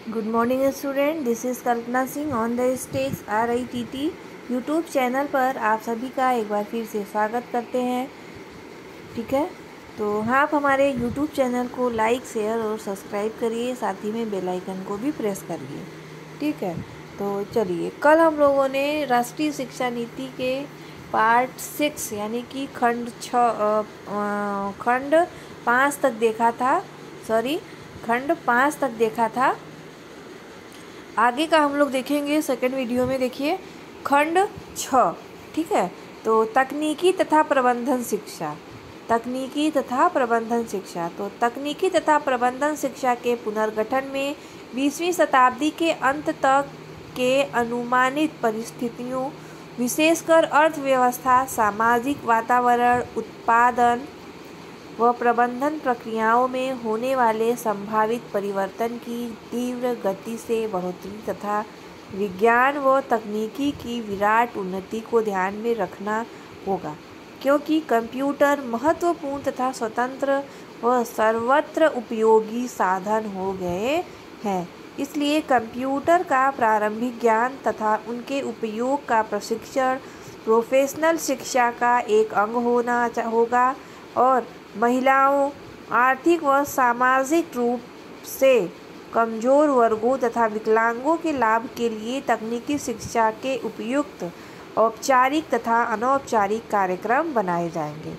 Good morning student, this is Kalpana Singh on the stage RITT YouTube channel पर आप सभी का एक बार फिर से स्वागत करते हैं। ठीक है, तो आप हमारे यूट्यूब चैनल को लाइक, शेयर और सब्सक्राइब करिए, साथ ही में बेल आइकन को भी प्रेस करिए। ठीक है, तो चलिए, कल हम लोगों ने राष्ट्रीय शिक्षा नीति के पार्ट 6 यानी कि खंड 5 तक देखा था। खंड 5 तक देखा था। आगे का हम लोग देखेंगे सेकंड वीडियो में। देखिए खंड 6। ठीक है, तो तकनीकी तथा प्रबंधन शिक्षा। तो तकनीकी तथा प्रबंधन शिक्षा के पुनर्गठन में 20वीं शताब्दी के अंत तक के अनुमानित परिस्थितियों, विशेषकर अर्थव्यवस्था, सामाजिक वातावरण, उत्पादन व प्रबंधन प्रक्रियाओं में होने वाले संभावित परिवर्तन की तीव्र गति से बढ़ोतरी तथा विज्ञान व तकनीकी की विराट उन्नति को ध्यान में रखना होगा, क्योंकि कंप्यूटर महत्वपूर्ण तथा स्वतंत्र व सर्वत्र उपयोगी साधन हो गए हैं। इसलिए कंप्यूटर का प्रारंभिक ज्ञान तथा उनके उपयोग का प्रशिक्षण प्रोफेशनल शिक्षा का एक अंग होना होगा और महिलाओं, आर्थिक व सामाजिक रूप से कमजोर वर्गों तथा विकलांगों के लाभ के लिए तकनीकी शिक्षा के उपयुक्त औपचारिक तथा अनौपचारिक कार्यक्रम बनाए जाएंगे।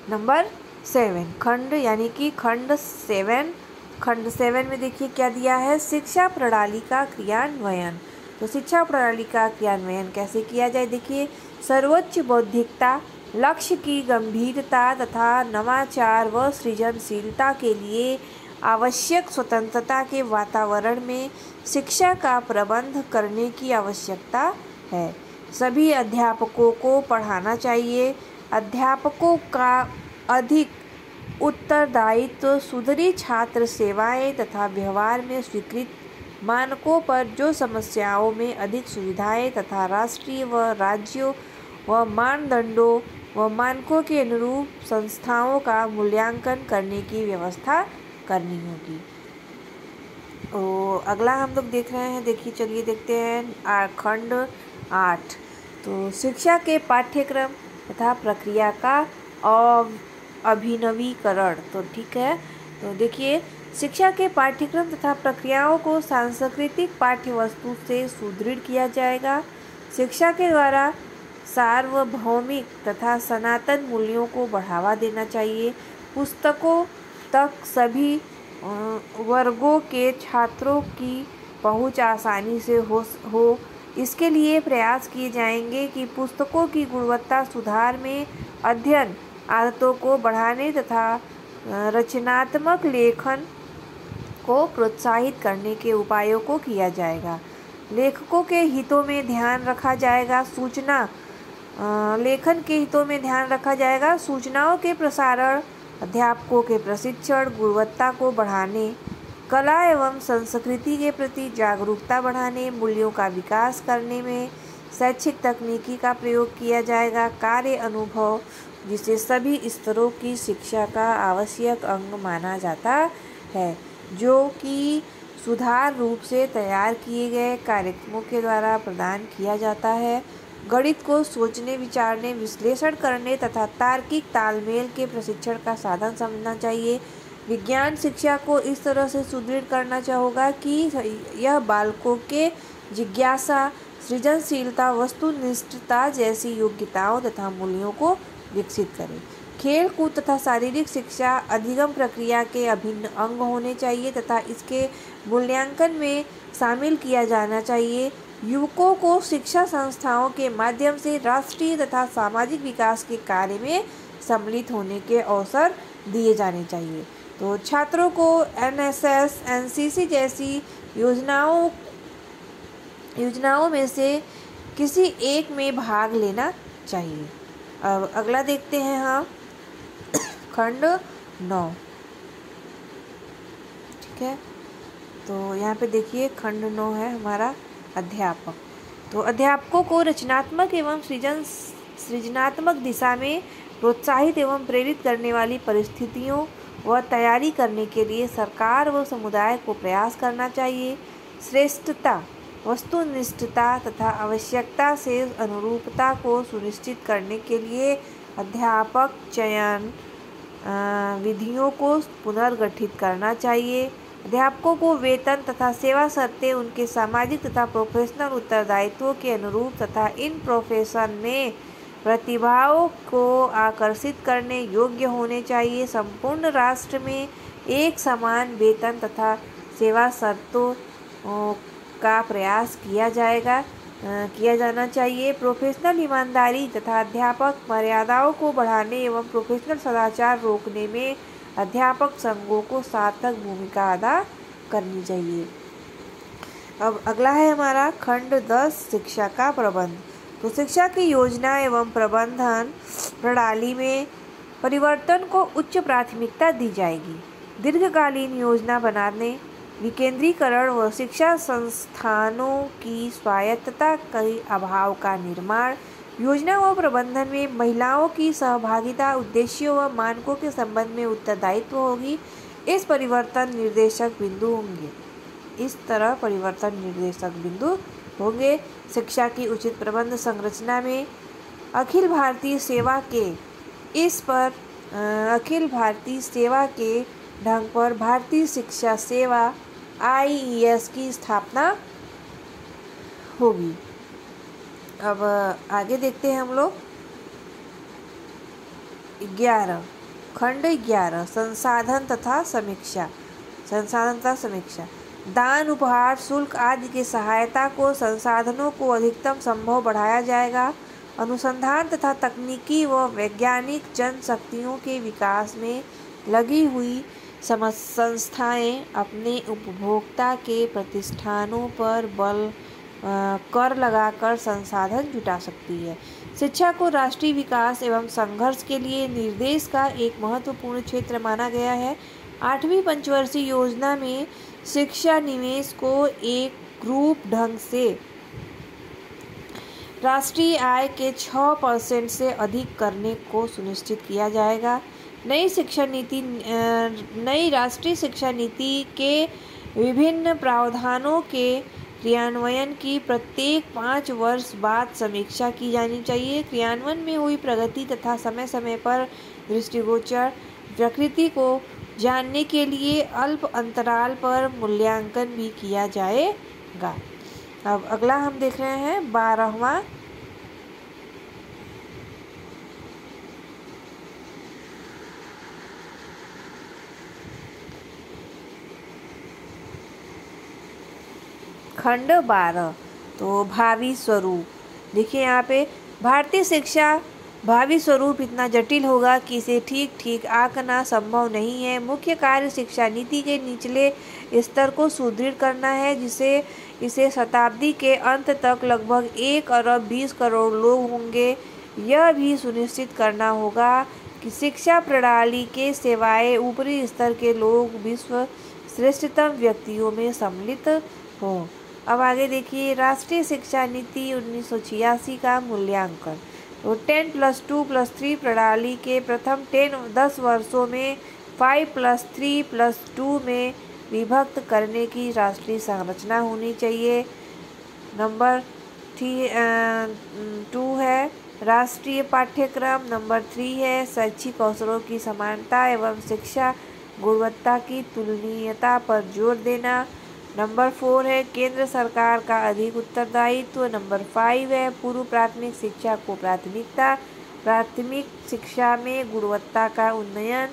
नंबर 7 खंड यानी कि खंड 7 में देखिए क्या दिया है, शिक्षा प्रणाली का क्रियान्वयन। तो शिक्षा प्रणाली का क्रियान्वयन कैसे किया जाए, देखिए सर्वोच्च बौद्धिकता, लक्ष्य की गंभीरता तथा नवाचार व सृजनशीलता के लिए आवश्यक स्वतंत्रता के वातावरण में शिक्षा का प्रबंध करने की आवश्यकता है। सभी अध्यापकों को पढ़ाना चाहिए। अध्यापकों का अधिक उत्तरदायित्व सुधरी छात्र सेवाएं तथा व्यवहार में स्वीकृत मानकों पर जो समस्याओं में अधिक सुविधाएं तथा राष्ट्रीय व राज्यों व मानदंडों व मानकों के अनुरूप संस्थाओं का मूल्यांकन करने की व्यवस्था करनी होगी। तो अगला हम लोग देख रहे हैं, देखिए चलिए देखते हैं खंड 8। तो शिक्षा के पाठ्यक्रम तथा प्रक्रिया का अभिनवीकरण। तो ठीक है, तो देखिए शिक्षा के पाठ्यक्रम तथा प्रक्रियाओं को सांस्कृतिक पाठ्य वस्तु से सुदृढ़ किया जाएगा। शिक्षा के द्वारा सार्वभौमिक तथा सनातन मूल्यों को बढ़ावा देना चाहिए। पुस्तकों तक सभी वर्गों के छात्रों की पहुंच आसानी से हो इसके लिए प्रयास किए जाएंगे कि पुस्तकों की गुणवत्ता सुधार में अध्ययन आदतों को बढ़ाने तथा रचनात्मक लेखन को प्रोत्साहित करने के उपायों को किया जाएगा। लेखकों के हितों में ध्यान रखा जाएगा। लेखन के हितों में ध्यान रखा जाएगा। सूचनाओं के प्रसारण, अध्यापकों के प्रशिक्षण, गुणवत्ता को बढ़ाने, कला एवं संस्कृति के प्रति जागरूकता बढ़ाने, मूल्यों का विकास करने में शैक्षिक तकनीकी का प्रयोग किया जाएगा। कार्य अनुभव, जिसे सभी स्तरों की शिक्षा का आवश्यक अंग माना जाता है, जो कि सुधार रूप से तैयार किए गए कार्यक्रमों के द्वारा प्रदान किया जाता है। गणित को सोचने, विचारने, विश्लेषण करने तथा तार्किक तालमेल के प्रशिक्षण का साधन समझना चाहिए। विज्ञान शिक्षा को इस तरह से सुदृढ़ करना होगा कि यह बालकों के जिज्ञासा, सृजनशीलता, वस्तुनिष्ठता जैसी योग्यताओं तथा मूल्यों को विकसित करे। खेल कूद तथा शारीरिक शिक्षा अधिगम प्रक्रिया के अभिन्न अंग होने चाहिए तथा इसके मूल्यांकन में शामिल किया जाना चाहिए। युवकों को शिक्षा संस्थाओं के माध्यम से राष्ट्रीय तथा सामाजिक विकास के कार्य में सम्मिलित होने के अवसर दिए जाने चाहिए। तो छात्रों को NSS, NCC जैसी योजनाओं में से किसी एक में भाग लेना चाहिए। अब अगला देखते हैं हम खंड 9। ठीक है, तो यहाँ पे देखिए खंड 9 है हमारा अध्यापक। तो अध्यापकों को रचनात्मक एवं सृजनात्मक दिशा में प्रोत्साहित एवं प्रेरित करने वाली परिस्थितियों व तैयारी करने के लिए सरकार व समुदाय को प्रयास करना चाहिए। श्रेष्ठता, वस्तुनिष्ठता तथा आवश्यकता से अनुरूपता को सुनिश्चित करने के लिए अध्यापक चयन विधियों को पुनर्गठित करना चाहिए। अध्यापकों को वेतन तथा सेवा शर्तें उनके सामाजिक तथा प्रोफेशनल उत्तरदायित्वों के अनुरूप तथा इन प्रोफेशन में प्रतिभाओं को आकर्षित करने योग्य होने चाहिए। संपूर्ण राष्ट्र में एक समान वेतन तथा सेवा शर्तों का प्रयास किया जाना चाहिए। प्रोफेशनल ईमानदारी तथा अध्यापक मर्यादाओं को बढ़ाने एवं प्रोफेशनल सदाचार रोकने में अध्यापक संघों को सार्थक भूमिका अदा करनी चाहिए। अब अगला है हमारा खंड 10 शिक्षा का प्रबंध। तो शिक्षा की योजना एवं प्रबंधन प्रणाली में परिवर्तन को उच्च प्राथमिकता दी जाएगी। दीर्घकालीन योजना बनाने, विकेंद्रीकरण व शिक्षा संस्थानों की स्वायत्तता के अभाव का निर्माण, योजना व प्रबंधन में महिलाओं की सहभागिता, उद्देश्यों व मानकों के संबंध में उत्तरदायित्व होगी। इस परिवर्तन निर्देशक बिंदु होंगे। इस तरह परिवर्तन निर्देशक बिंदु होंगे। शिक्षा की उचित प्रबंध संरचना में अखिल भारतीय सेवा के ढंग पर भारतीय शिक्षा सेवा IES की स्थापना होगी। अब आगे देखते हैं हम लोग 11 खंड 11 संसाधन तथा समीक्षा। दान, उपहार, शुल्क आदि की सहायता को संसाधनों को अधिकतम संभव बढ़ाया जाएगा। अनुसंधान तथा तकनीकी व वैज्ञानिक जनशक्तियों के विकास में लगी हुई संस्थाएं अपने उपभोक्ता के प्रतिष्ठानों पर कर लगाकर संसाधन जुटा सकती है। शिक्षा को राष्ट्रीय विकास एवं संघर्ष के लिए निर्देश का एक महत्वपूर्ण क्षेत्र माना गया है। 8वीं पंचवर्षीय योजना में शिक्षा निवेश को एक रूप ढंग से राष्ट्रीय आय के 6% से अधिक करने को सुनिश्चित किया जाएगा। नई राष्ट्रीय शिक्षा नीति के विभिन्न प्रावधानों के क्रियान्वयन की प्रत्येक 5 वर्ष बाद समीक्षा की जानी चाहिए। क्रियान्वयन में हुई प्रगति तथा समय समय पर दृष्टिगोचर प्रकृति को जानने के लिए अल्प अंतराल पर मूल्यांकन भी किया जाएगा। अब अगला हम देख रहे हैं 12वां खंड 12। तो भावी स्वरूप। देखिए यहाँ पे भारतीय शिक्षा भावी स्वरूप इतना जटिल होगा कि इसे ठीक आंकना संभव नहीं है। मुख्य कार्य शिक्षा नीति के निचले स्तर को सुदृढ़ करना है, जिसे इसे शताब्दी के अंत तक लगभग 1 अरब 20 करोड़ लोग होंगे। यह भी सुनिश्चित करना होगा कि शिक्षा प्रणाली के सेवाएं ऊपरी स्तर के लोग विश्व श्रेष्ठतम व्यक्तियों में सम्मिलित हों। अब आगे देखिए राष्ट्रीय शिक्षा नीति 1986 का मूल्यांकन। तो 10+2+3 प्रणाली के प्रथम 10 वर्षों में 5+3+2 में विभक्त करने की राष्ट्रीय संरचना होनी चाहिए। नंबर 2 है राष्ट्रीय पाठ्यक्रम। नंबर 3 है शैक्षिक अवसरों की समानता एवं शिक्षा गुणवत्ता की तुलनीयता पर जोर देना। नंबर 4 है केंद्र सरकार का अधिक उत्तरदायित्व। नंबर 5 है पूर्व प्राथमिक शिक्षा को प्राथमिकता, प्राथमिक शिक्षा में गुणवत्ता का उन्नयन,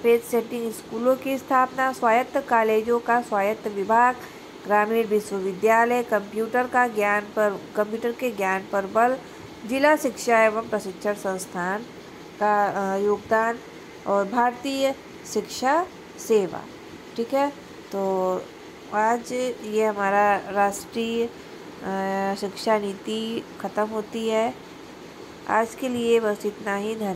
पेज सेटिंग स्कूलों की स्थापना, स्वायत्त कॉलेजों का स्वायत्त विभाग, ग्रामीण विश्वविद्यालय, कंप्यूटर के ज्ञान पर बल, जिला शिक्षा एवं प्रशिक्षण संस्थान का योगदान और भारतीय शिक्षा सेवा। ठीक है, तो आज ये हमारा राष्ट्रीय शिक्षा नीति ख़त्म होती है। आज के लिए बस इतना ही। धन्यवाद।